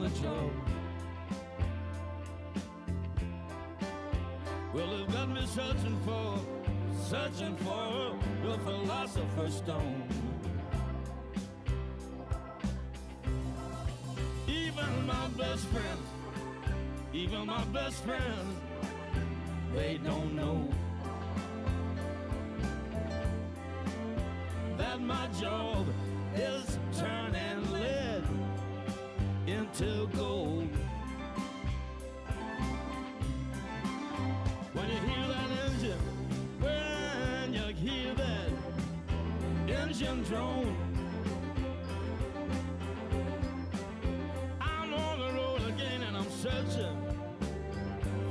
on the job. Well, it's got me searching for the philosopher's stone. Even my best friends, they don't know that my job is turning lead into gold. When you hear that engine, when you hear that engine drone, I'm on the road again and I'm searching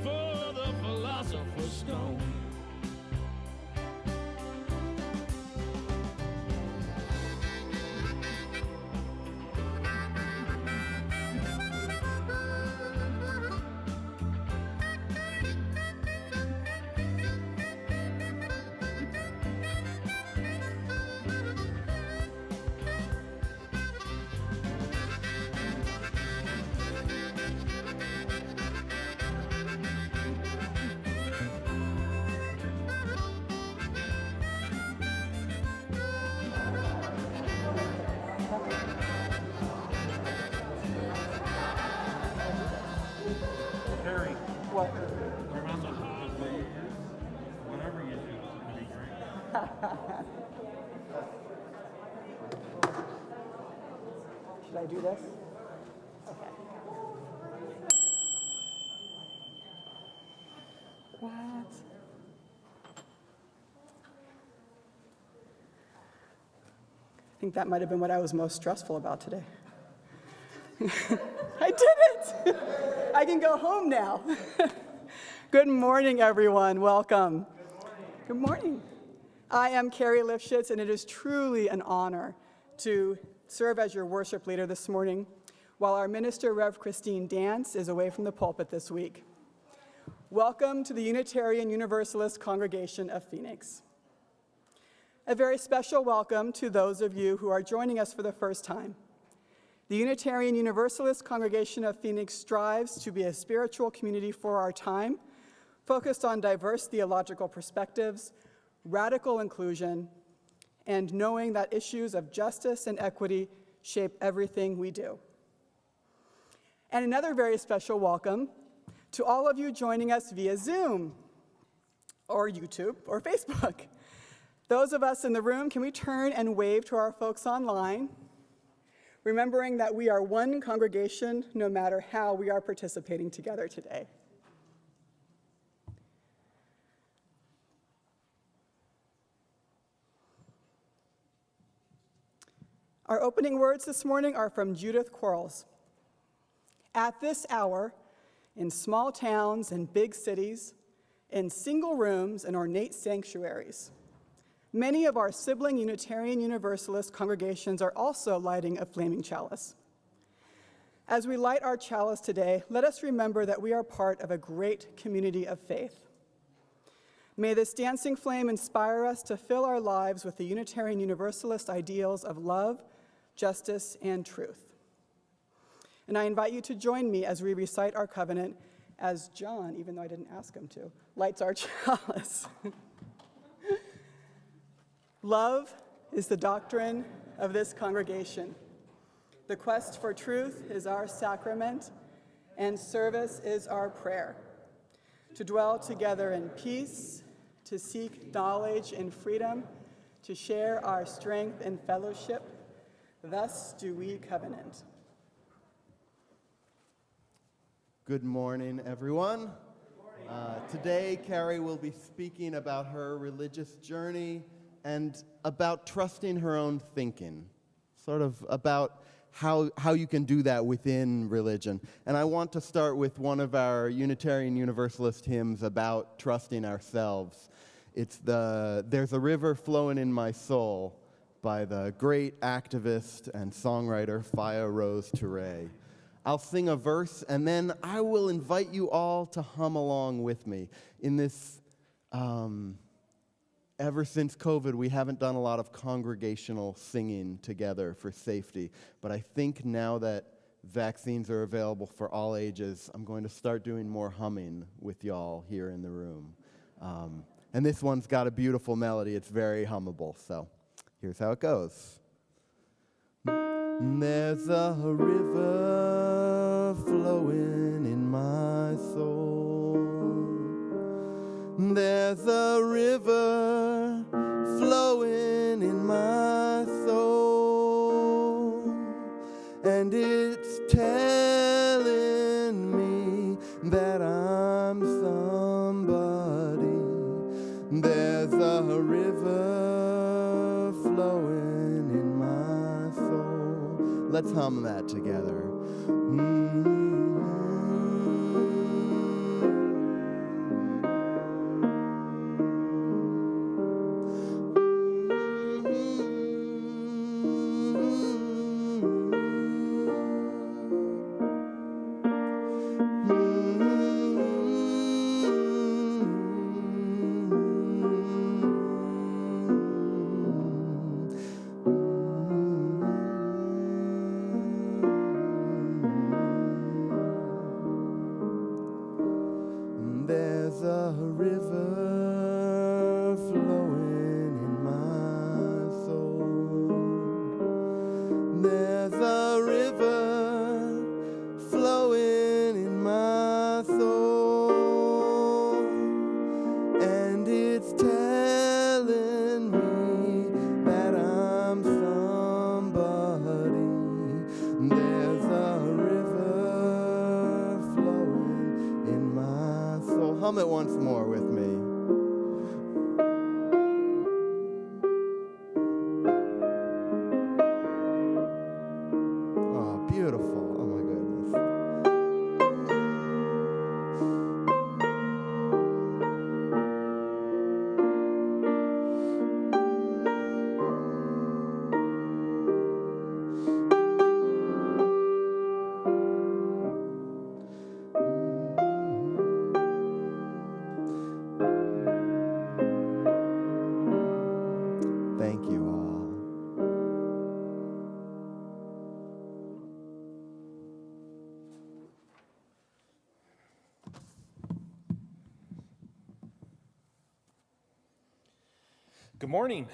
for the philosopher's stone. Carrie, What? remember, whatever you do, it's going to be great. Should I do this? Okay. What? I think that might have been what I was most stressful about today. I did it! I can go home now. Good morning, everyone. Welcome. Good morning. I am Carrie Lifshitz, and it is truly an honor to serve as your worship leader this morning, while our minister, Rev. Christine Dance, is away from the pulpit this week. Welcome to the Unitarian Universalist Congregation of Phoenix. A very special welcome to those of you who are joining us for the first time. The Unitarian Universalist Congregation of Phoenix strives to be a spiritual community for our time, focused on diverse theological perspectives, radical inclusion, and knowing that issues of justice and equity shape everything we do. And another very special welcome to all of you joining us via Zoom, or YouTube, or Facebook. Those of us in the room, can we turn and wave to our folks online? Remembering that we are one congregation no matter how we are participating together today. Our opening words this morning are from Judith Quarles. At this hour, in small towns and big cities, in single rooms and ornate sanctuaries, many of our sibling Unitarian Universalist congregations are also lighting a flaming chalice. As we light our chalice today, let us remember that we are part of a great community of faith. May this dancing flame inspire us to fill our lives with the Unitarian Universalist ideals of love, justice, and truth. And I invite you to join me as we recite our covenant as John, even though I didn't ask him to, lights our chalice. Love is the doctrine of this congregation. The quest for truth is our sacrament, and service is our prayer. To dwell together in peace, to seek knowledge and freedom, to share our strength and fellowship, thus do we covenant. Good morning, everyone. Today, Carrie will be speaking about her religious journey and about trusting her own thinking, sort of about how you can do that within religion. And I want to start with one of our Unitarian Universalist hymns about trusting ourselves. It's There's a River Flowing in My Soul by the great activist and songwriter Faya Rose Touré. I'll sing a verse, and then I will invite you all to hum along with me. In this, ever since COVID, we haven't done a lot of congregational singing together for safety, but I think now that vaccines are available for all ages, I'm going to start doing more humming with y'all here in the room. And this one's got a beautiful melody. It's very hummable, so here's how it goes. There's a river flowing in my soul. There's a river flowing in my soul, and it's telling me that I'm somebody. There's a river flowing in my soul. Let's hum that together. There's a river flowing in my soul. There's a river flowing in my soul, and it's telling me that I'm somebody. There's a river flowing in my soul. Hum it once more with me. Oh, beautiful. Oh my goodness. Thank you all. Good morning.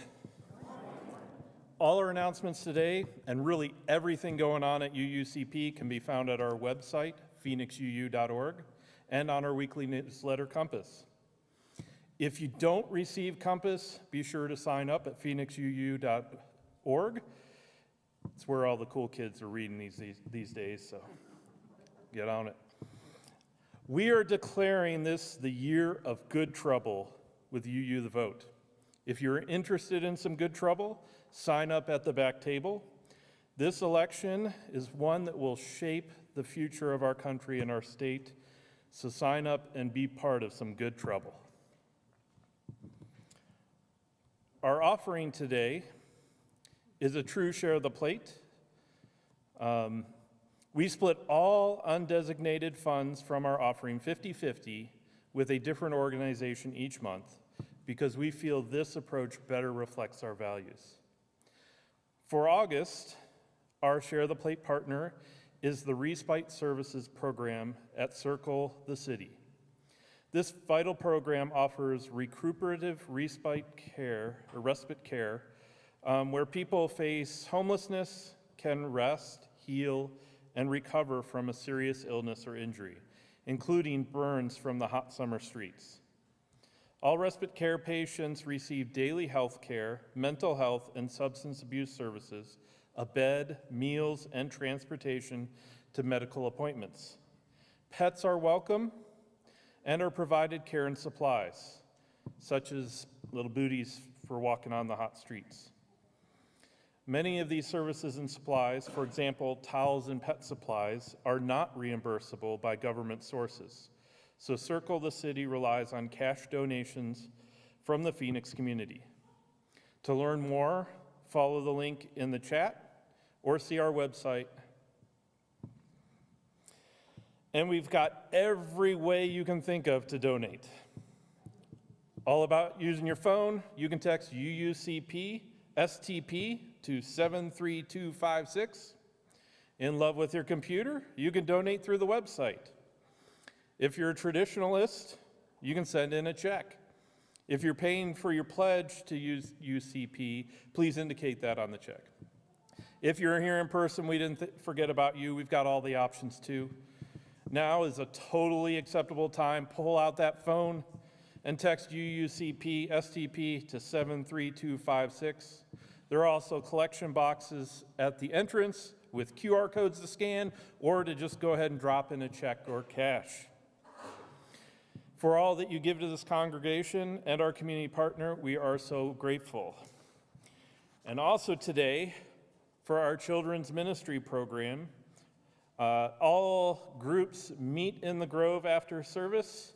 All our announcements today, and really everything going on at UUCP, can be found at our website, phoenixuu.org, and on our weekly newsletter, Compass. If you don't receive Compass, be sure to sign up at phoenixuu.org. It's where all the cool kids are reading these days, so get on it. We are declaring this the year of good trouble with UU the Vote. If you're interested in some good trouble, sign up at the back table. This election is one that will shape the future of our country and our state, so sign up and be part of some good trouble. Our offering today is a true share of the plate. We split all undesignated funds from our offering 50-50 with a different organization each month because we feel this approach better reflects our values. For August, our Share the Plate partner is the Respite Services Program at Circle the City. This vital program offers recuperative respite care, where people face homelessness, can rest, heal, and recover from a serious illness or injury, including burns from the hot summer streets. All respite care patients receive daily health care, mental health, and substance abuse services, a bed, meals, and transportation to medical appointments. Pets are welcome and are provided care and supplies, such as little booties for walking on the hot streets. Many of these services and supplies, for example, towels and pet supplies, are not reimbursable by government sources. So Circle the City relies on cash donations from the Phoenix community. To learn more, follow the link in the chat or see our website. And we've got every way you can think of to donate. All about using your phone, you can text UUCP STP to 73256. In love with your computer? You can donate through the website. If you're a traditionalist, you can send in a check. If you're paying for your pledge to use UUCP, please indicate that on the check. If you're here in person, we didn't forget about you. We've got all the options too. Now is a totally acceptable time. Pull out that phone and text UUCP STP to 73256. There are also collection boxes at the entrance with QR codes to scan or to just go ahead and drop in a check or cash. For all that you give to this congregation and our community partner, we are so grateful. And also today, for our children's ministry program, all groups meet in the Grove after service.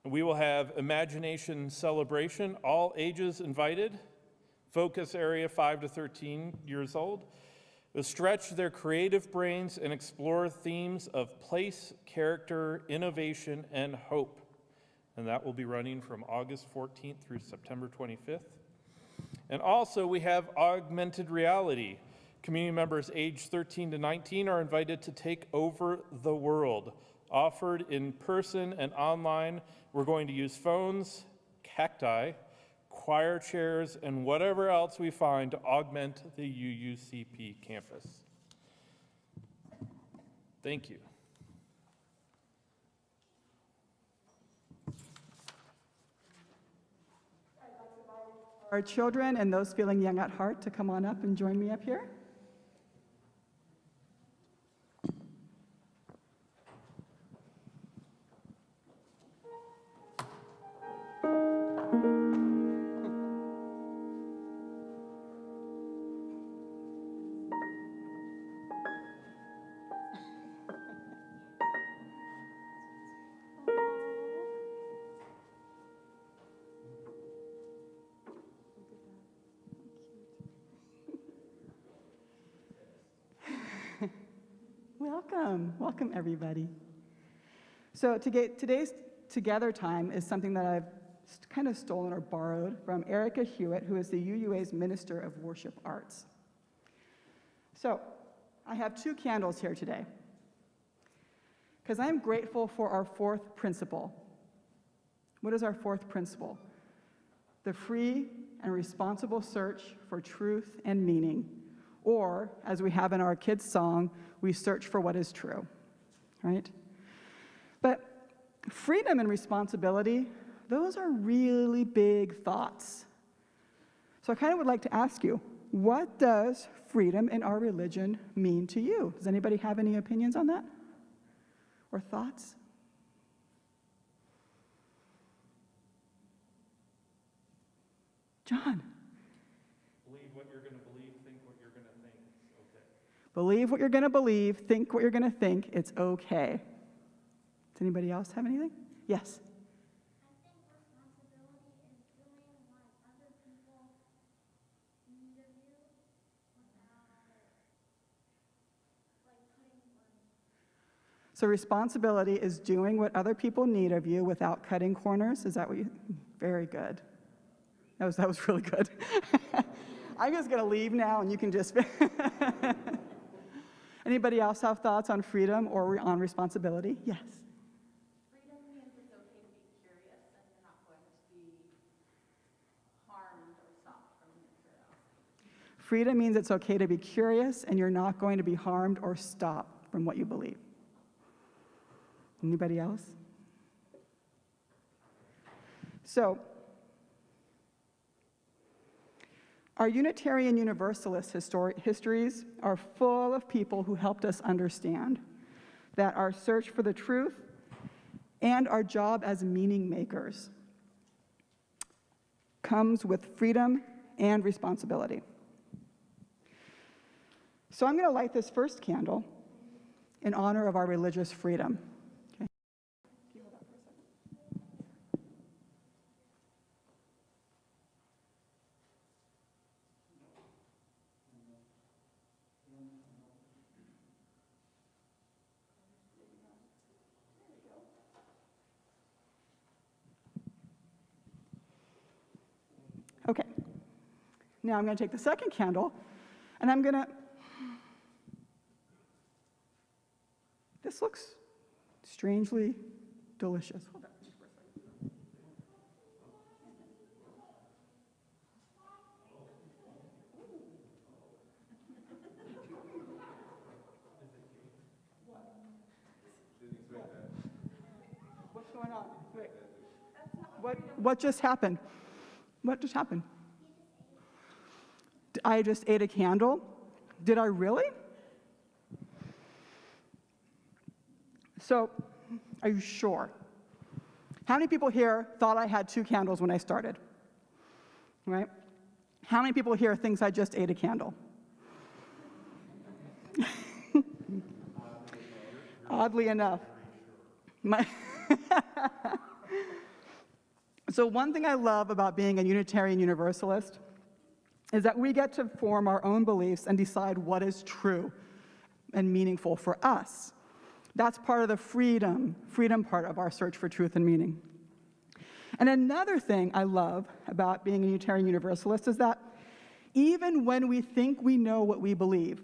We will have imagination celebration, all ages invited, focus area 5 to 13 years old. They'll stretch their creative brains and explore themes of place, character, innovation, and hope. And that will be running from August 14th through September 25th. And also we have augmented reality. Community members aged 13 to 19 are invited to take over the world. Offered in person and online, we're going to use phones, cacti, choir chairs, and whatever else we find to augment the UUCP campus. Thank you. Our children and those feeling young at heart to come on up and join me up here. Welcome everybody. So today's together time is something that I've kind of stolen or borrowed from Erica Hewitt, who is the UUA's Minister of Worship Arts. So I have 2 candles here today because I'm grateful for our 4th principle. What is our 4th principle? The free and responsible search for truth and meaning. Or, as we have in our kids' song, we search for what is true, right? But freedom and responsibility, those are really big thoughts. So I kind of would like to ask you, what does freedom in our religion mean to you? Does anybody have any opinions on that? Or thoughts? John? Believe what you're going to believe, think what you're going to think, it's okay. Does anybody else have anything? Yes? I think responsibility is doing what other people need of you without, cutting corners. So responsibility is doing what other people need of you without cutting corners? Is that what you... Very good. That was really good. I'm just going to leave now and you can just... Anybody else have thoughts on freedom or on responsibility? Yes. Freedom means it's okay to be curious and you're not going to be harmed or stopped from your curiosity. Freedom means it's okay to be curious and you're not going to be harmed or stopped from what you believe. Anybody else? So, our Unitarian Universalist histories are full of people who helped us understand that our search for the truth and our job as meaning makers comes with freedom and responsibility. So I'm going to light this first candle in honor of our religious freedom. Okay. Okay, now I'm going to take the second candle, and I'm going to This looks strangely delicious. Hold on just for a second. What's going on? Wait. What just happened? What just happened? I just ate a candle? Did I really? So, are you sure? How many people here thought I had 2 candles when I started? Right? How many people here thinks I just ate a candle? Oddly enough. So one thing I love about being a Unitarian Universalist is that we get to form our own beliefs and decide what is true and meaningful for us. That's part of the freedom part of our search for truth and meaning. And another thing I love about being a Unitarian Universalist is that even when we think we know what we believe,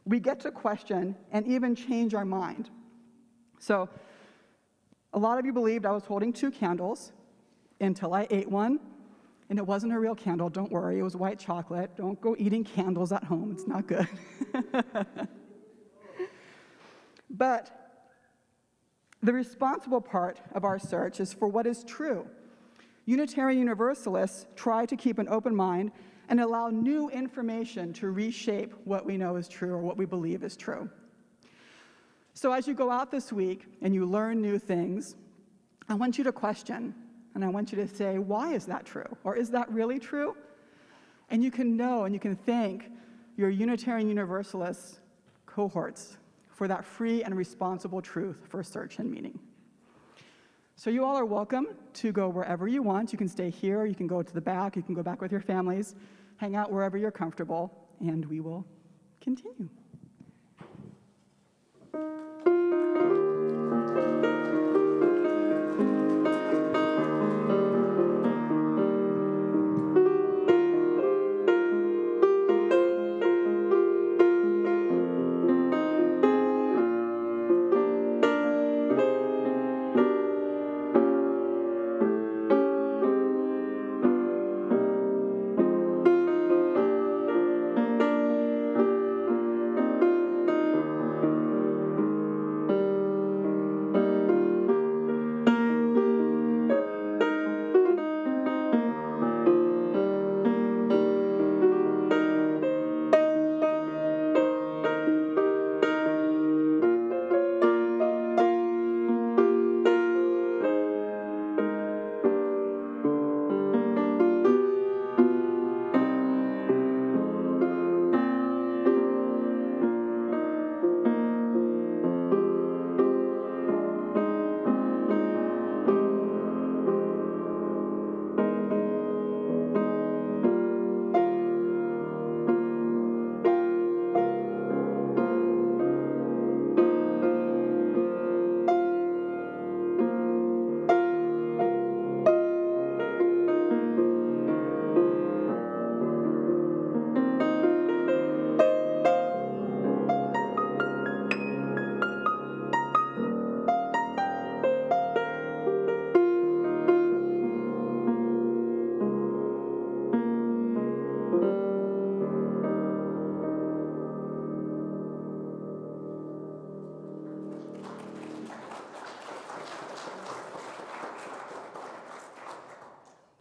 we get to question and even change our mind. So, a lot of you believed I was holding 2 candles until I ate one, and it wasn't a real candle, don't worry, it was white chocolate. Don't go eating candles at home, it's not good. But the responsible part of our search is for what is true. Unitarian Universalists try to keep an open mind and allow new information to reshape what we know is true or what we believe is true. So as you go out this week and you learn new things, I want you to question, and I want you to say, why is that true? Or is that really true? And you can know and you can thank your Unitarian Universalist cohorts for that free and responsible truth for search and meaning. So you all are welcome to go wherever you want. You can stay here, you can go to the back, you can go back with your families, hang out wherever you're comfortable, and we will continue.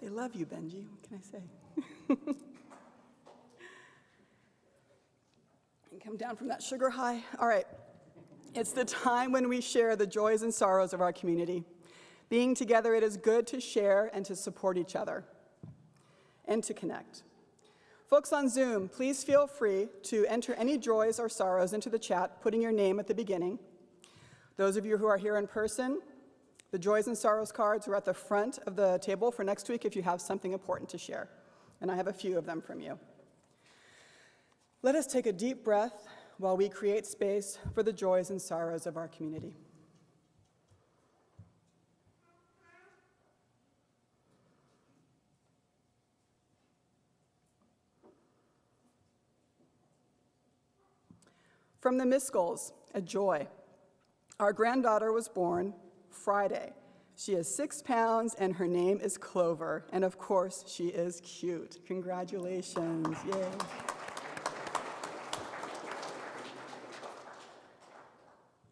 They love you, Benji. What can I say? And come down from that sugar high. All right. It's the time when we share the joys and sorrows of our community. Being together, it is good to share and to support each other and to connect. Folks on Zoom, please feel free to enter any joys or sorrows into the chat, putting your name at the beginning. Those of you who are here in person, the joys and sorrows cards are at the front of the table for next week if you have something important to share. And I have a few of them from you. Let us take a deep breath while we create space for the joys and sorrows of our community. From the Miskells, a joy. Our granddaughter was born Friday. She is 6 pounds, and her name is Clover. And of course, she is cute. Congratulations, yay.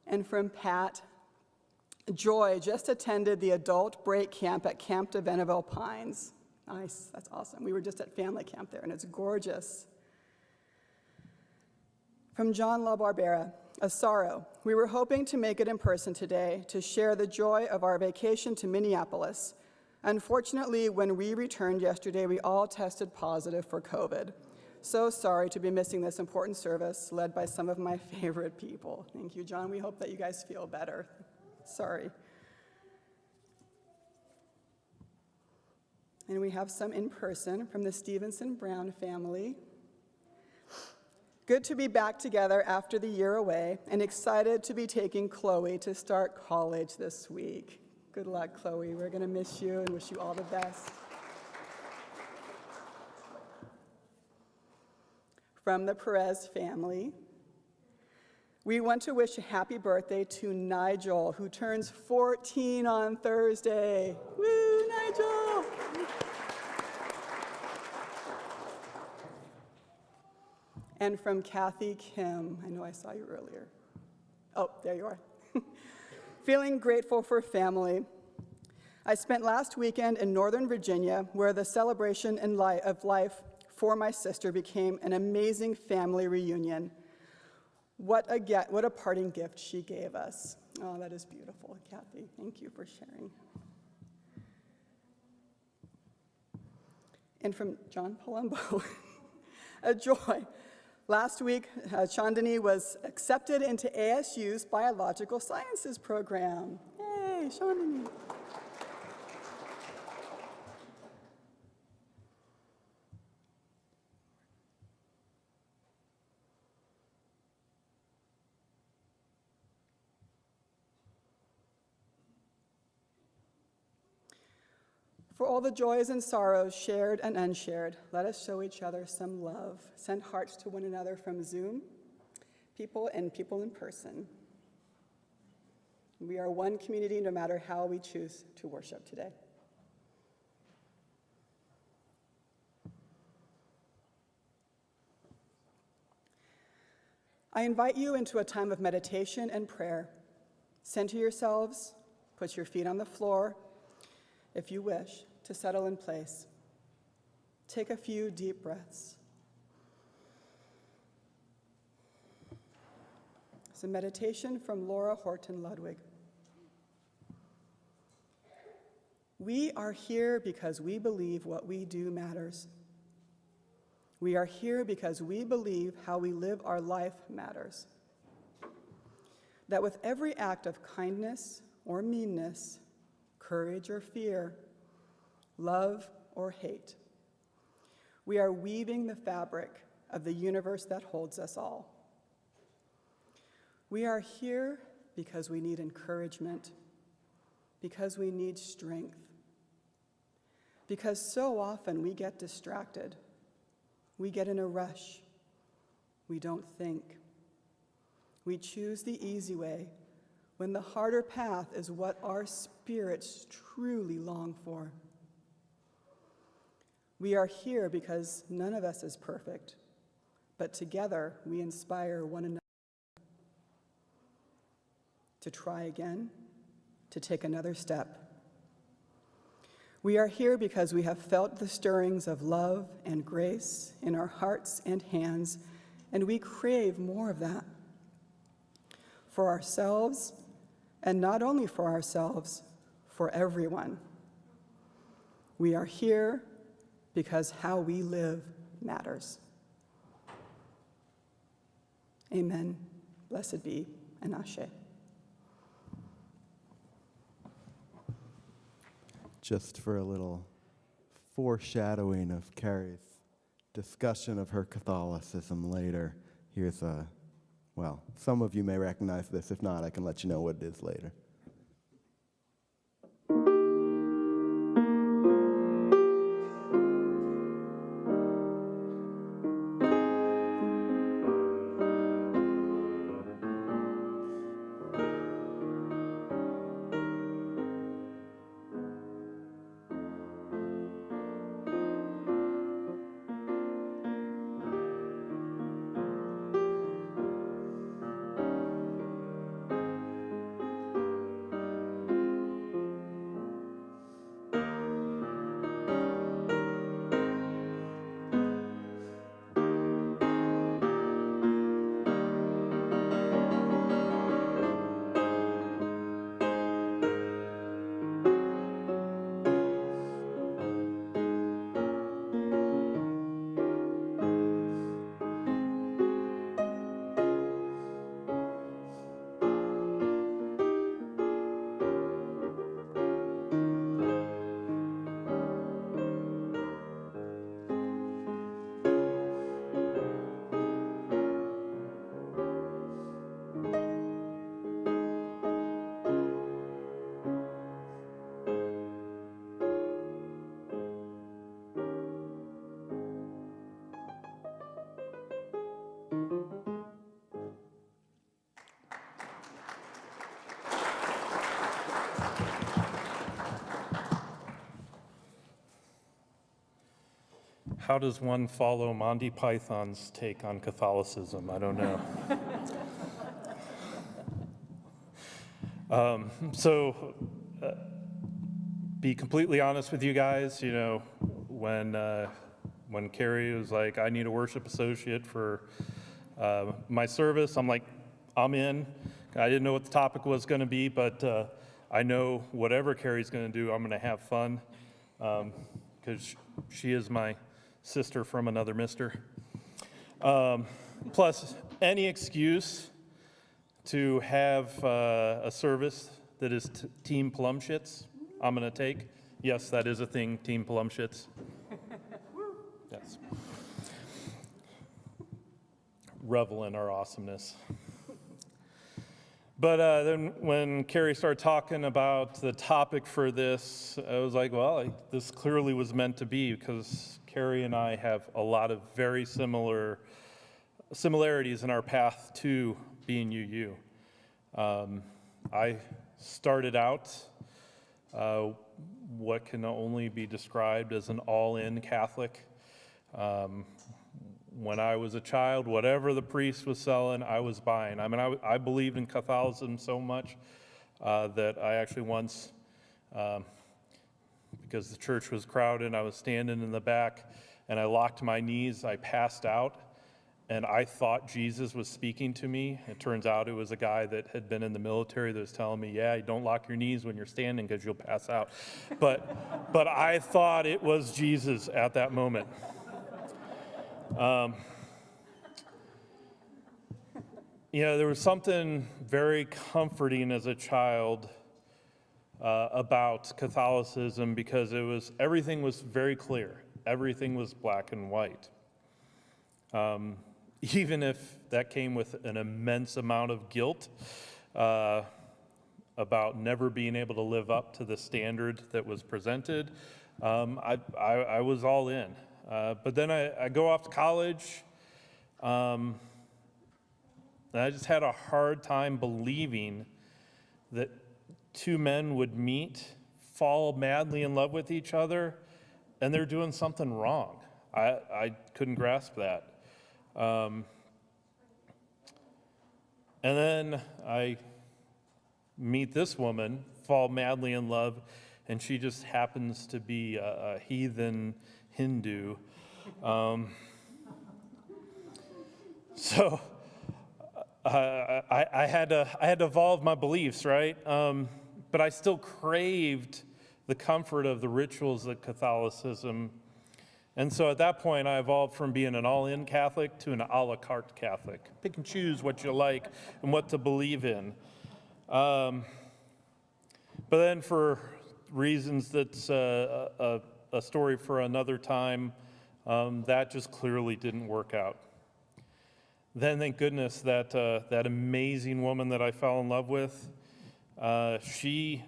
And from Pat, Joy just attended the adult break camp at Camp de Venneville Pines. Nice, that's awesome. We were just at family camp there, and it's gorgeous. From John La Barbera, a sorrow. We were hoping to make it in person today to share the joy of our vacation to Minneapolis. Unfortunately, when we returned yesterday, we all tested positive for COVID. So sorry to be missing this important service led by some of my favorite people. Thank you, John. We hope that you guys feel better. Sorry. And we have some in person from the Stevenson Brown family. Good to be back together after the year away, and excited to be taking Chloe to start college this week. Good luck, Chloe. We're going to miss you and wish you all the best. From the Perez family, we want to wish a happy birthday to Nigel, who turns 14 on Thursday. Woo, Nigel! And from Kathy Kim, I know I saw you earlier. Oh, there you are. Feeling grateful for family. I spent last weekend in Northern Virginia, where the celebration of life for my sister became an amazing family reunion. What a parting gift she gave us. Oh, that is beautiful, Kathy. Thank you for sharing. And from John Palumbo, a joy. Last week, Chandani was accepted into ASU's Biological Sciences program. Yay, Chandani. For all the joys and sorrows shared and unshared, let us show each other some love. Send hearts to one another from Zoom, people in person. We are one community no matter how we choose to worship today. I invite you into a time of meditation and prayer. Center yourselves, put your feet on the floor, if you wish, to settle in place. Take a few deep breaths. It's a meditation from Laura Horton Ludwig. We are here because we believe what we do matters. We are here because we believe how we live our life matters. That with every act of kindness or meanness, courage or fear, love or hate, we are weaving the fabric of the universe that holds us all. We are here because we need encouragement, because we need strength, because so often we get distracted. We get in a rush. We don't think. We choose the easy way when the harder path is what our spirits truly long for. We are here because none of us is perfect, but together we inspire one another to try again, to take another step. We are here because we have felt the stirrings of love and grace in our hearts and hands, and we crave more of that for ourselves, and not only for ourselves, for everyone. We are here because how we live matters. Amen. Blessed be, and Ashe. Just for a little foreshadowing of Carrie's discussion of her Catholicism later, here's a, well, some of you may recognize this. If not, I can let you know what it is later. how does one follow Monty Python's take on Catholicism? I don't know. Be completely honest with you guys, you know, when Carrie was like, I need a worship associate for my service, I'm like, I'm in. I didn't know what the topic was going to be, but I know whatever Carrie's going to do, I'm going to have fun, because she is my sister from another mister. Plus, any excuse to have a service that is Team Palumshitz, I'm going to take. Yes, that is a thing, Team Palumshitz. Yes. Revel in our awesomeness. But then when Carrie started talking about the topic for this, I was like, well, this clearly was meant to be, because Carrie and I have a lot of very similarities in our path to being UU. I started out what can only be described as an all-in Catholic. When I was a child, whatever the priest was selling, I was buying. I mean, I believed in Catholicism so much that I actually once, because the church was crowded, I was standing in the back, and I locked my knees, I passed out, and I thought Jesus was speaking to me. It turns out it was a guy that had been in the military that was telling me, yeah, you don't lock your knees when you're standing because you'll pass out. But I thought it was Jesus at that moment. You know, there was something very comforting as a child about Catholicism, because everything was very clear. Everything was black and white. Even if that came with an immense amount of guilt about never being able to live up to the standard that was presented, I was all in. But then I go off to college, and I just had a hard time believing that two men would meet, fall madly in love with each other, and they're doing something wrong. I couldn't grasp that. And then I meet this woman, fall madly in love, and she just happens to be a heathen Hindu. So I had to evolve my beliefs, right? But I still craved the comfort of the rituals of Catholicism. And so at that point, I evolved from being an all-in Catholic to an a la carte Catholic. Pick and choose what you like and what to believe in. But then, for reasons that's a story for another time, that just clearly didn't work out. Then, thank goodness, that amazing woman that I fell in love with, she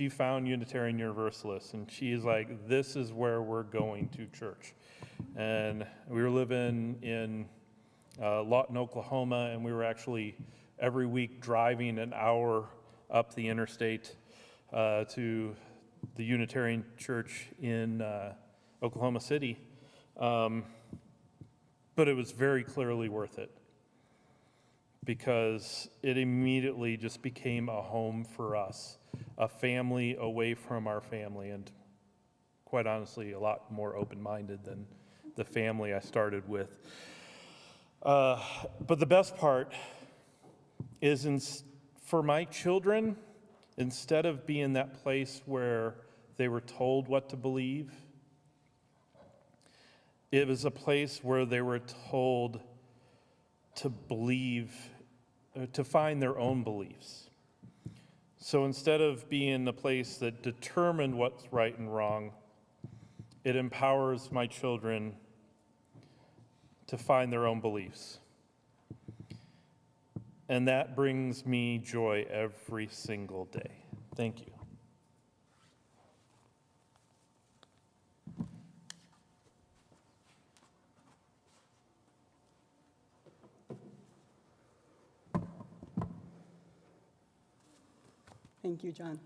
found Unitarian Universalists, and she's like, this is where we're going to church. And we were living in Lawton, Oklahoma, and we were actually every week driving an hour up the interstate to the Unitarian Church in Oklahoma City. But it was very clearly worth it, because it immediately just became a home for us, a family away from our family, and quite honestly, a lot more open-minded than the family I started with. But the best part is, for my children, instead of being that place where they were told what to believe, it was a place where they were told to believe, to find their own beliefs. So instead of being the place that determined what's right and wrong, it empowers my children to find their own beliefs. And that brings me joy every single day. Thank you. Thank you, John.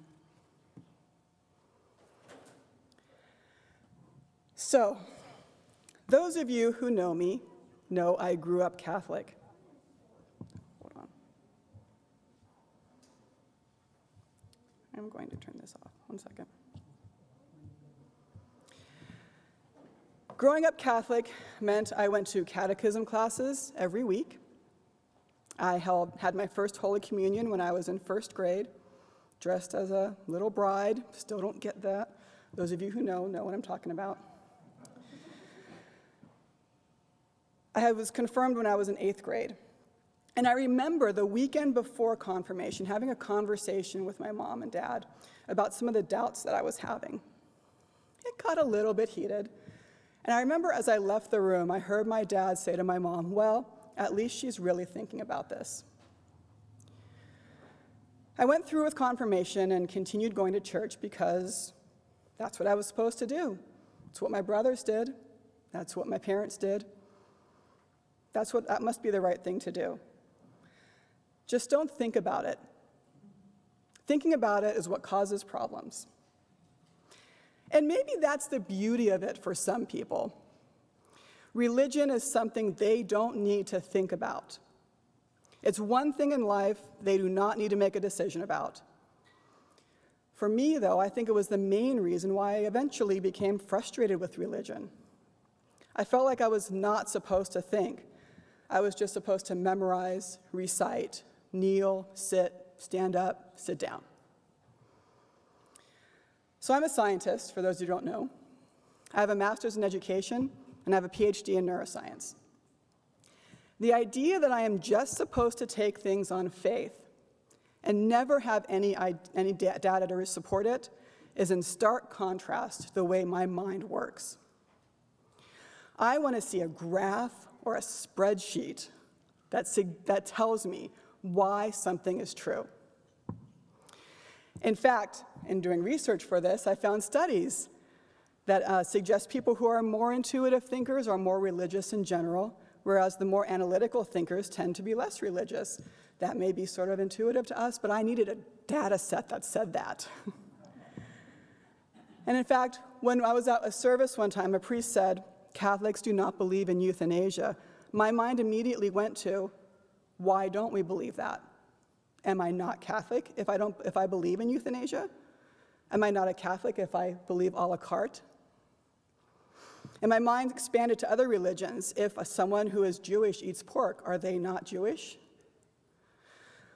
So, Those of you who know me know I grew up Catholic. Hold on. I'm going to turn this off. 1 second. Growing up Catholic meant I went to catechism classes every week. I had my first Holy Communion when I was in first grade, dressed as a little bride. Still don't get that. Those of you who know what I'm talking about. I was confirmed when I was in 8th grade. And I remember the weekend before confirmation having a conversation with my mom and dad about some of the doubts that I was having. It got a little bit heated. And I remember as I left the room, I heard my dad say to my mom, well, at least she's really thinking about this. I went through with confirmation and continued going to church because that's what I was supposed to do. It's what my brothers did. That's what my parents did. That must be the right thing to do. Just don't think about it. Thinking about it is what causes problems. And maybe that's the beauty of it for some people. Religion is something they don't need to think about. It's one thing in life they do not need to make a decision about. For me, though, I think it was the main reason why I eventually became frustrated with religion. I felt like I was not supposed to think. I was just supposed to memorize, recite, kneel, sit, stand up, sit down. So I'm a scientist, for those who don't know. I have a master's in education, and I have a PhD in neuroscience. The idea that I am just supposed to take things on faith and never have any data to support it is in stark contrast to the way my mind works. I want to see a graph or a spreadsheet that tells me why something is true. In fact, in doing research for this, I found studies that suggest people who are more intuitive thinkers are more religious in general, whereas the more analytical thinkers tend to be less religious. That may be sort of intuitive to us, but I needed a data set that said that. And in fact, when I was at a service one time, a priest said, Catholics do not believe in euthanasia. My mind immediately went to, why don't we believe that? Am I not Catholic if I believe in euthanasia? Am I not a Catholic if I believe a la carte? And my mind expanded to other religions. If someone who is Jewish eats pork, are they not Jewish?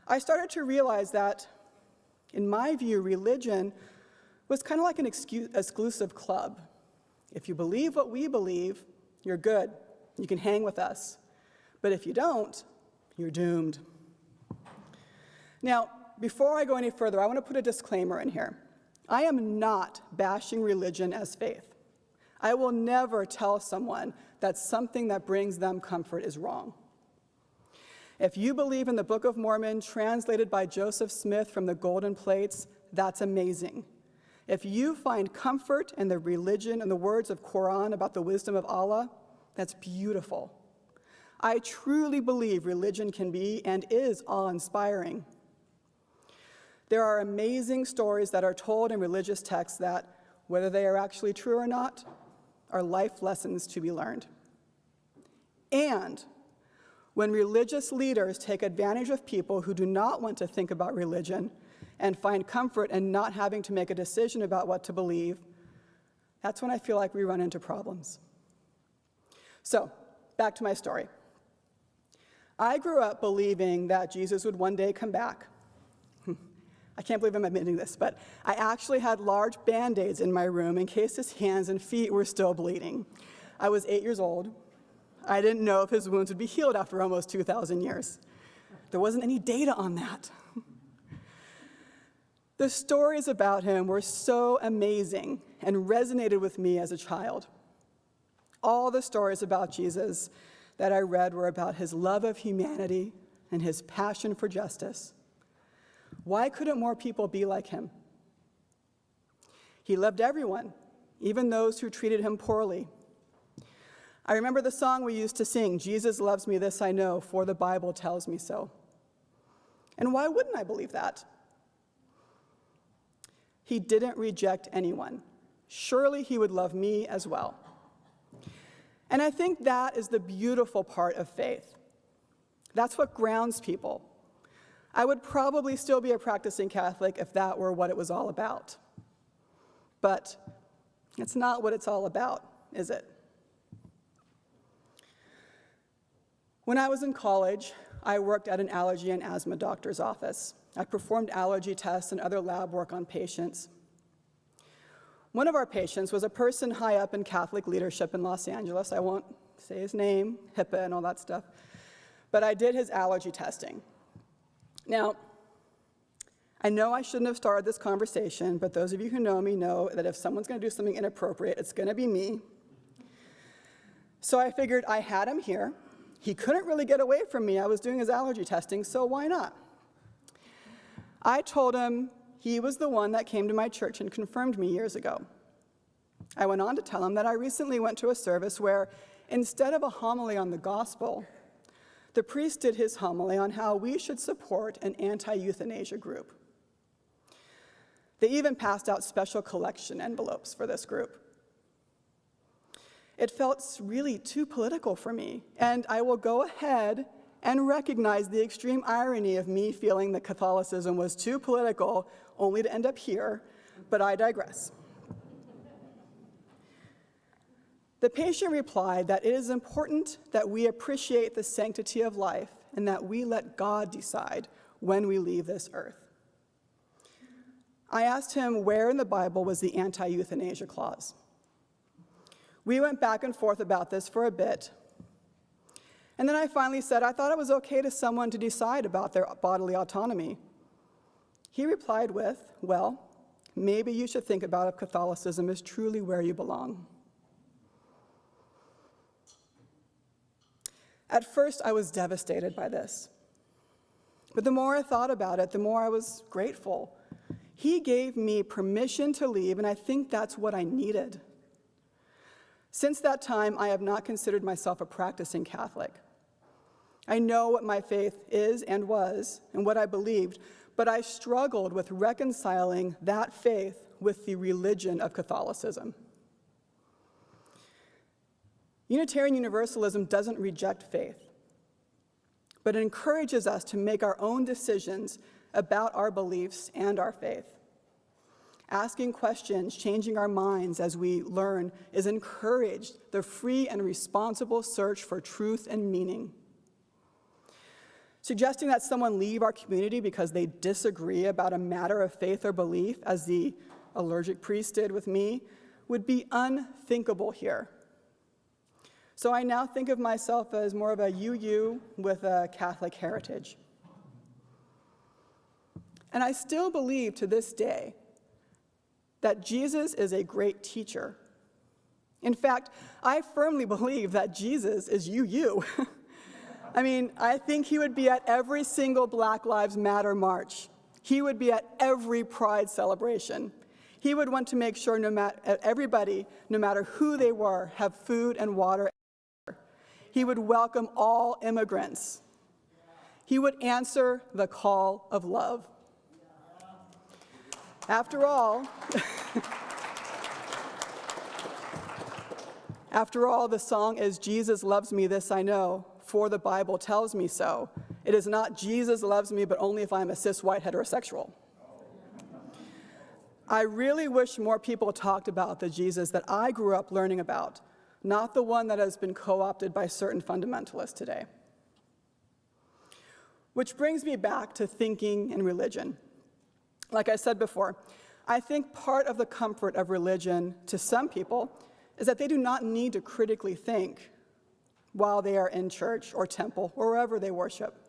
I started to realize that, in my view, religion was kind of like an exclusive club. If you believe what we believe, you're good. You can hang with us. But if you don't, you're doomed. Now, before I go any further, I want to put a disclaimer in here. I am not bashing religion as faith. I will never tell someone that something that brings them comfort is wrong. If you believe in the Book of Mormon, translated by Joseph Smith from the Golden Plates, that's amazing. If you find comfort in the religion and the words of Quran about the wisdom of Allah, that's beautiful. I truly believe religion can be and is awe-inspiring. There are amazing stories that are told in religious texts that, whether they are actually true or not, are life lessons to be learned. And when religious leaders take advantage of people who do not want to think about religion and find comfort in not having to make a decision about what to believe, that's when I feel like we run into problems. So, back to my story. I grew up believing that Jesus would one day come back. I can't believe I'm admitting this, but I actually had large Band-Aids in my room in case his hands and feet were still bleeding. I was 8 years old. I didn't know if his wounds would be healed after almost 2,000 years. There wasn't any data on that. The stories about him were so amazing and resonated with me as a child. All the stories about Jesus that I read were about his love of humanity and his passion for justice. Why couldn't more people be like him? He loved everyone, even those who treated him poorly. I remember the song we used to sing, Jesus loves me, this I know, for the Bible tells me so. And why wouldn't I believe that? He didn't reject anyone. Surely he would love me as well. And I think that is the beautiful part of faith. That's what grounds people. I would probably still be a practicing Catholic if that were what it was all about. But it's not what it's all about, is it? When I was in college, I worked at an allergy and asthma doctor's office. I performed allergy tests and other lab work on patients. One of our patients was a person high up in Catholic leadership in Los Angeles. I won't say his name, HIPAA and all that stuff, but I did his allergy testing. Now, I know I shouldn't have started this conversation, but those of you who know me know that if someone's going to do something inappropriate, it's going to be me. So I figured I had him here. He couldn't really get away from me. I was doing his allergy testing, so why not? I told him he was the one that came to my church and confirmed me years ago. I went on to tell him that I recently went to a service where, instead of a homily on the gospel, the priest did his homily on how we should support an anti-euthanasia group. They even passed out special collection envelopes for this group. It felt really too political for me, and I will go ahead and recognize the extreme irony of me feeling that Catholicism was too political only to end up here, but I digress. The patient replied that it is important that we appreciate the sanctity of life and that we let God decide when we leave this earth. I asked him where in the Bible was the anti-euthanasia clause. We went back and forth about this for a bit, and then I finally said I thought it was okay to someone to decide about their bodily autonomy. He replied with, well, maybe you should think about if Catholicism is truly where you belong. At first, I was devastated by this. But the more I thought about it, the more I was grateful. He gave me permission to leave, and I think that's what I needed. Since that time, I have not considered myself a practicing Catholic. I know what my faith is and was, and what I believed, but I struggled with reconciling that faith with the religion of Catholicism. Unitarian Universalism doesn't reject faith, but it encourages us to make our own decisions about our beliefs and our faith. Asking questions, changing our minds as we learn is encouraged, the free and responsible search for truth and meaning. Suggesting that someone leave our community because they disagree about a matter of faith or belief, as the allergic priest did with me, would be unthinkable here. So I now think of myself as more of a UU with a Catholic heritage. And I still believe to this day that Jesus is a great teacher. In fact, I firmly believe that Jesus is UU. I mean, I think he would be at every single Black Lives Matter march. He would be at every Pride celebration. He would want to make sure everybody, no matter who they were, have food and water. He would welcome all immigrants. He would answer the call of love. After all, the song is Jesus loves me, this I know, for the Bible tells me so. It is not Jesus loves me, but only if I'm a cis white heterosexual. I really wish more people talked about the Jesus that I grew up learning about, not the one that has been co-opted by certain fundamentalists today. Which brings me back to thinking and religion. Like I said before, I think part of the comfort of religion to some people is that they do not need to critically think while they are in church or temple or wherever they worship.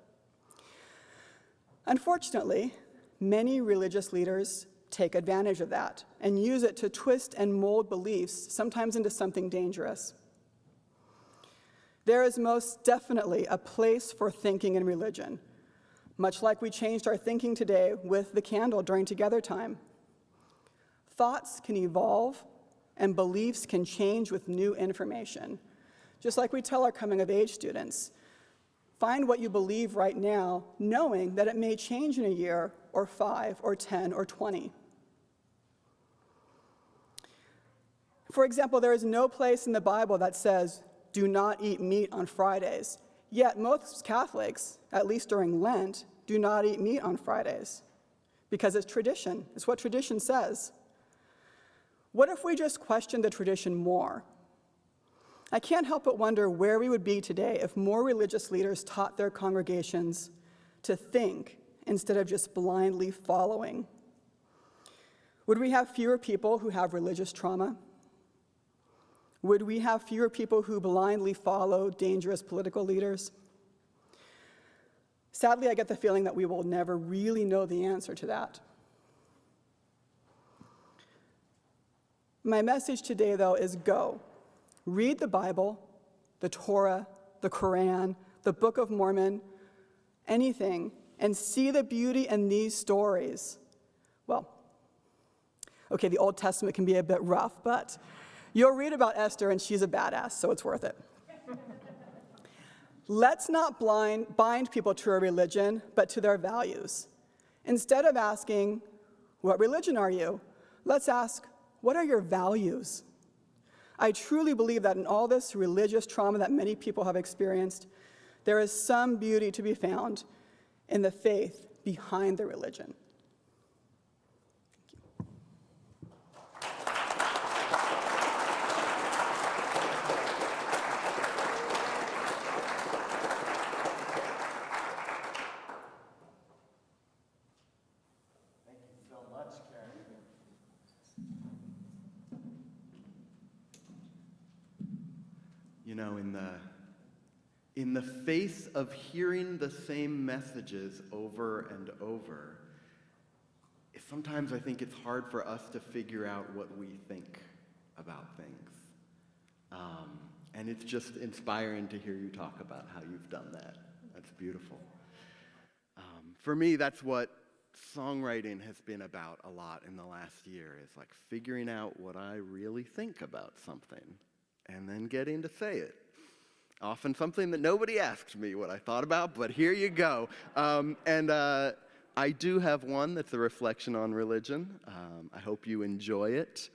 Unfortunately, many religious leaders take advantage of that and use it to twist and mold beliefs, sometimes into something dangerous. There is most definitely a place for thinking in religion, much like we changed our thinking today with the candle during Together time. Thoughts can evolve and beliefs can change with new information. Just like we tell our coming-of-age students, find what you believe right now, knowing that it may change in a year, or 5, or 10, or 20. For example, there is no place in the Bible that says, do not eat meat on Fridays. Yet most Catholics, at least during Lent, do not eat meat on Fridays because it's tradition. It's what tradition says. What if we just questioned the tradition more? I can't help but wonder where we would be today if more religious leaders taught their congregations to think instead of just blindly following. Would we have fewer people who have religious trauma? Would we have fewer people who blindly follow dangerous political leaders? Sadly, I get the feeling that we will never really know the answer to that. My message today, though, is go. Read the Bible, the Torah, the Quran, the Book of Mormon, anything, and see the beauty in these stories. Well, okay, the Old Testament can be a bit rough, but you'll read about Esther, and she's a badass, so it's worth it. Let's not bind people to a religion, but to their values. Instead of asking, what religion are you? Let's ask, what are your values? I truly believe that in all this religious trauma that many people have experienced, there is some beauty to be found in the faith behind the religion. You know, in the face of hearing the same messages over and over, sometimes I think it's hard for us to figure out what we think about things. And it's just inspiring to hear you talk about how you've done that. That's beautiful. For me, that's what songwriting has been about a lot in the last year, is like figuring out what I really think about something and then getting to say it. Often something that nobody asked me what I thought about, but here you go. I do have one that's a reflection on religion. I hope you enjoy it.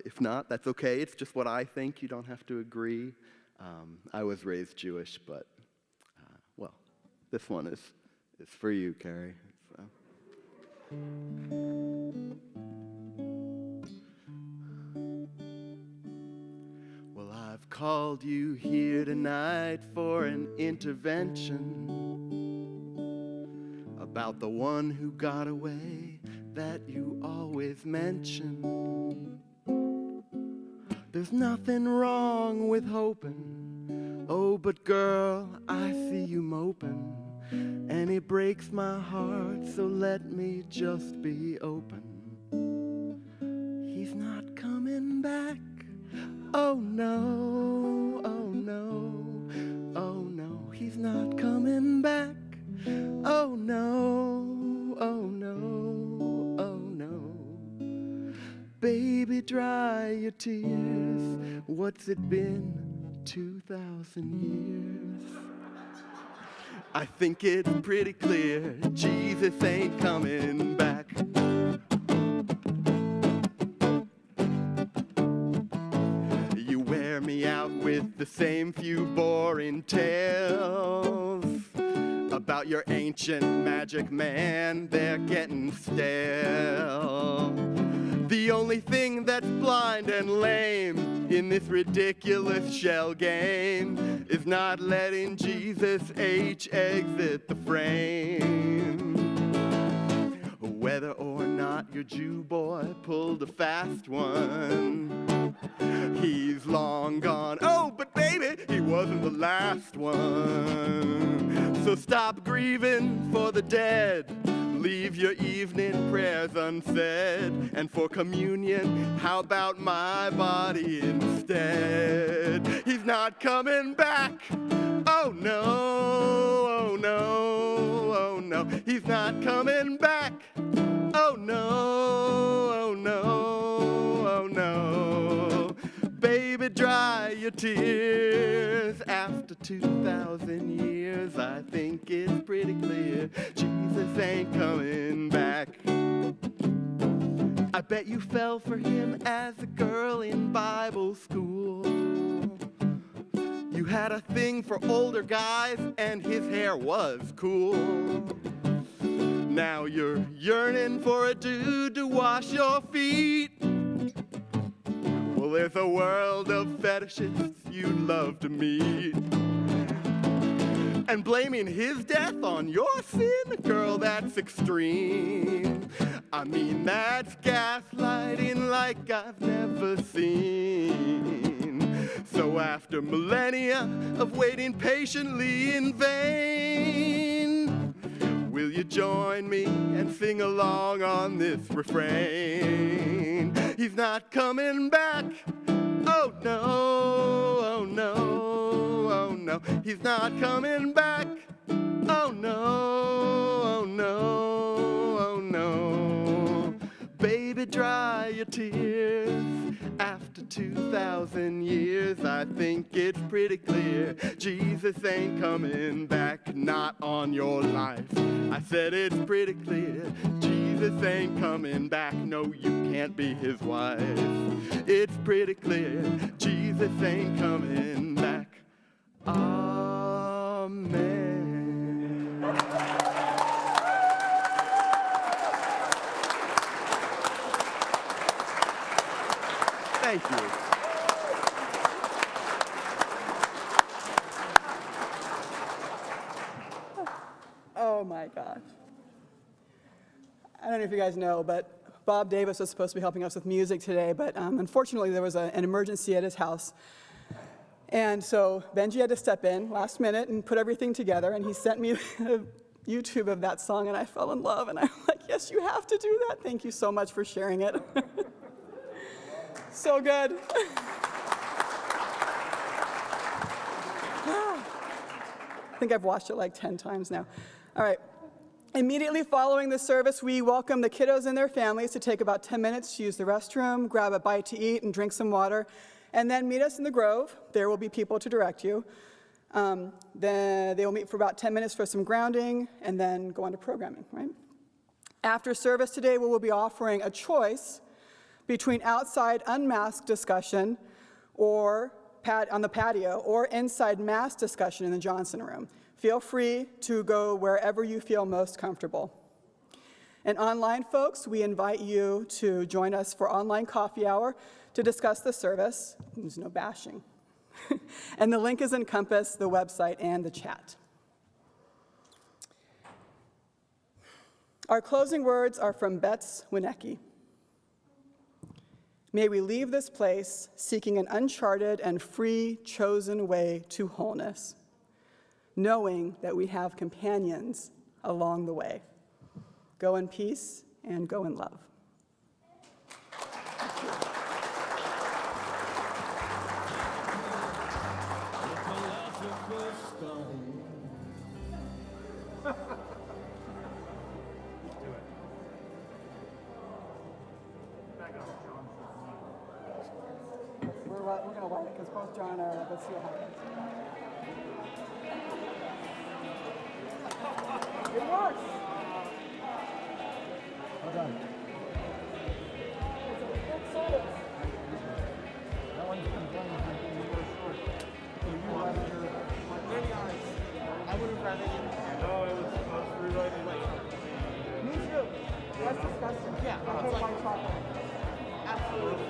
If not, that's okay. It's just what I think. You don't have to agree. I was raised Jewish, but, well, this one is for you, Carrie. So. Well, I've called you here tonight for an intervention about the one who got away that you always mention. There's nothing wrong with hoping, oh, but girl, I see you moping, and it breaks my heart, so let me just be open. He's not coming back. Oh no, oh no, oh no, he's not coming back. Oh no, oh no, oh no. Baby, dry your tears. What's it been? 2,000 years. I think it's pretty clear Jesus ain't coming back. You wear me out with the same few boring tales about your ancient magic man. They're getting stale. The only thing that's blind and lame in this ridiculous shell game is not letting Jesus H exit the frame. Whether or not your Jew boy pulled a fast one, he's long gone. Oh, but baby, he wasn't the last one. So stop grieving for the dead. Leave your evening prayers unsaid. And for communion, how about my body instead? He's not coming back. Oh no, oh no, oh no. He's not coming back. Oh no, oh no, oh no. Baby, dry your tears. After 2,000 years, I think it's pretty clear Jesus ain't coming back. I bet you fell for him as a girl in Bible school. You You had a thing for older guys, and his hair was cool. Now you're yearning for a dude to wash your feet. Well, there's a world of fetishists you'd love to meet. And blaming his death on your sin, girl, that's extreme. I mean, that's gaslighting like I've never seen. So after millennia of waiting patiently in vain, will you join me and sing along on this refrain? He's not coming back. Oh no, oh no, oh no. He's not coming back. Oh no, oh no, oh no. Baby, dry your tears. After 2,000 years, I think it's pretty clear Jesus ain't coming back, not on your life. I said it's pretty clear Jesus ain't coming back, no, you can't be his wife. It's pretty clear Jesus ain't coming back. Amen. Thank you. Oh my gosh. I don't know if you guys know, but Bob Davis was supposed to be helping us with music today, but unfortunately there was an emergency at his house. And so Benji had to step in last minute and put everything together, and he sent me a YouTube of that song, and I fell in love, and I'm like, yes, you have to do that. Thank you so much for sharing it. So good. I think I've watched it like 10 times now. All right. Immediately following the service, we welcome the kiddos and their families to take about 10 minutes to use the restroom, grab a bite to eat, and drink some water, and then meet us in the Grove. There will be people to direct you. Then they will meet for about 10 minutes for some grounding, and then go on to programming, right? After service today, we will be offering a choice between outside unmasked discussion or on the patio or inside masked discussion in the Johnson Room. Feel free to go wherever you feel most comfortable. And online folks, we invite you to join us for online coffee hour to discuss the service. There's no bashing. And the link is in Compass, the website, and the chat. Our closing words are from Betts Winnecki. May we leave this place seeking an uncharted and free, chosen way to wholeness, knowing that we have companions along the way. Go in peace and go in love. We're going to light it because both John are, let's see what happens. It works. Well done. It's a big service. That one's been done in the first short. So you rather your many eyes. I would have rather you. No, it was rewriting. Me too. That's disgusting. Yeah. I hate white chocolate. Absolutely.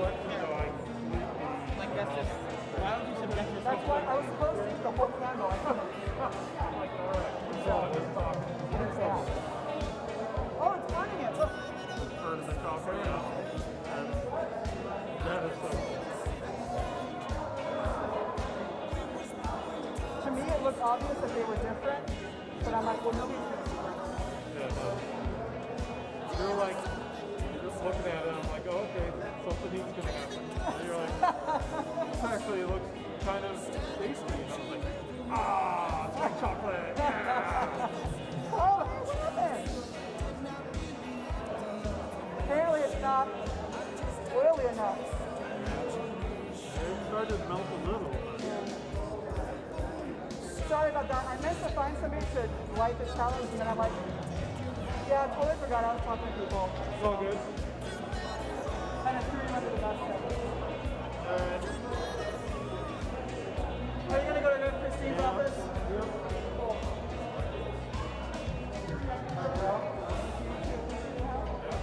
Like that's just. Why would you subject yourself? That's why I was supposed to eat the whole candle. I couldn't. Oh, it's burning it. Look. Burning the chocolate. That is so. To me, it looked obvious that they were different, but I'm like, well, nobody's going to see them. Yeah, you're like, just looking at it, I'm like, oh, okay, something needs to happen. And you're like, actually, it looks kind of tasty. And I was like, it's white chocolate. Yeah. Oh, what happened? Apparently it's not oily enough. It started to melt a little. Sorry about that. I meant to find somebody to light the challenge, and then I'm like, yeah, I totally forgot I was talking to people. It's all good. And I do remember the best thing. All right. Are you going to go to Steve's office?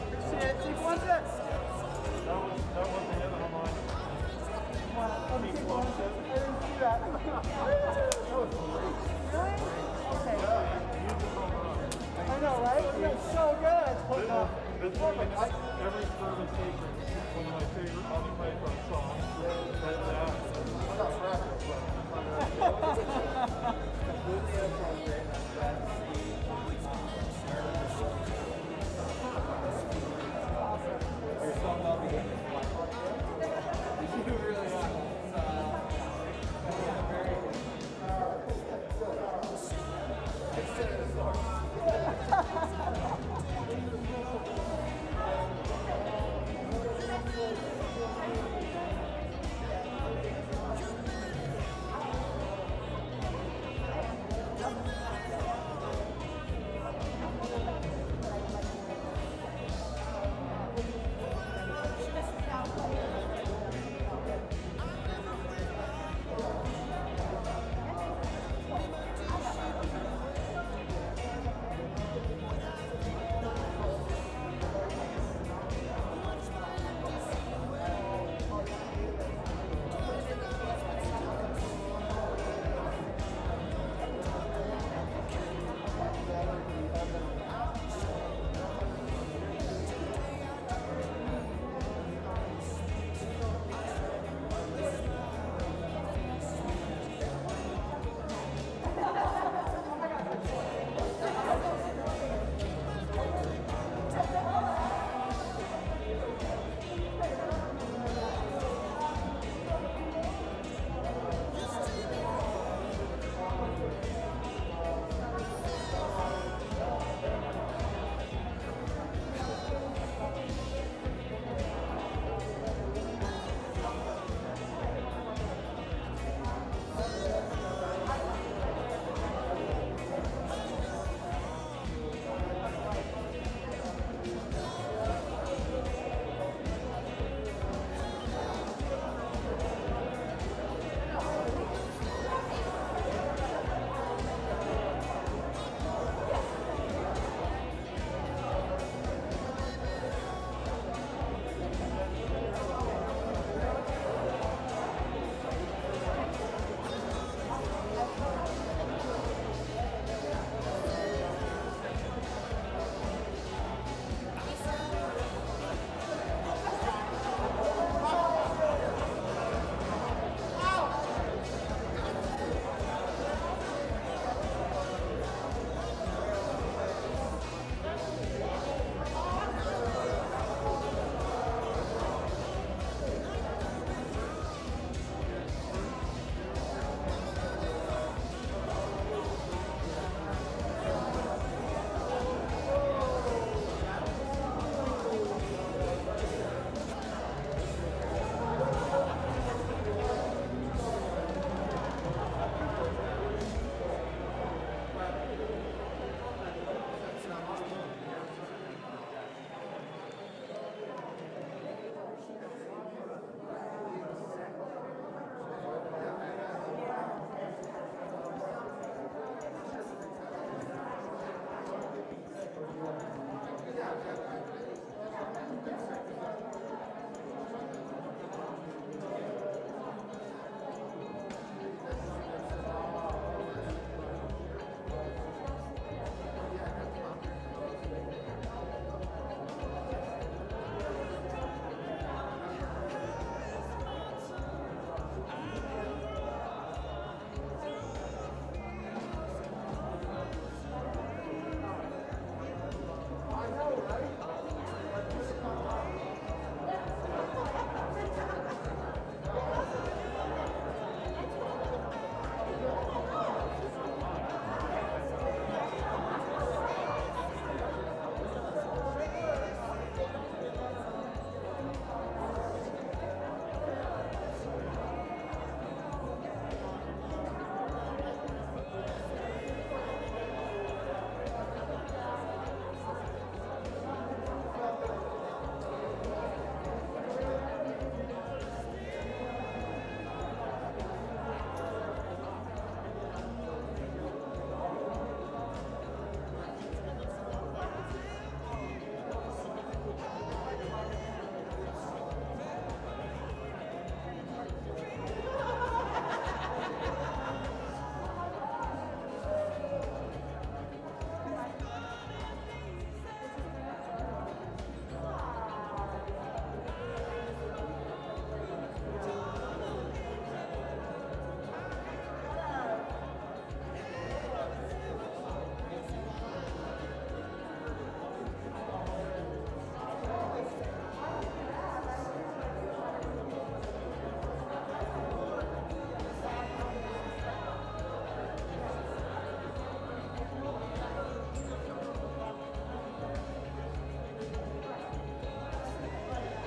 Appreciate it. Steve, what's this? That was the hit on mine. I didn't see that. Really? Okay. I know, right? That's so good. Every Fervent Sacred is one of my favorite Monty Python songs. Completely appropriate.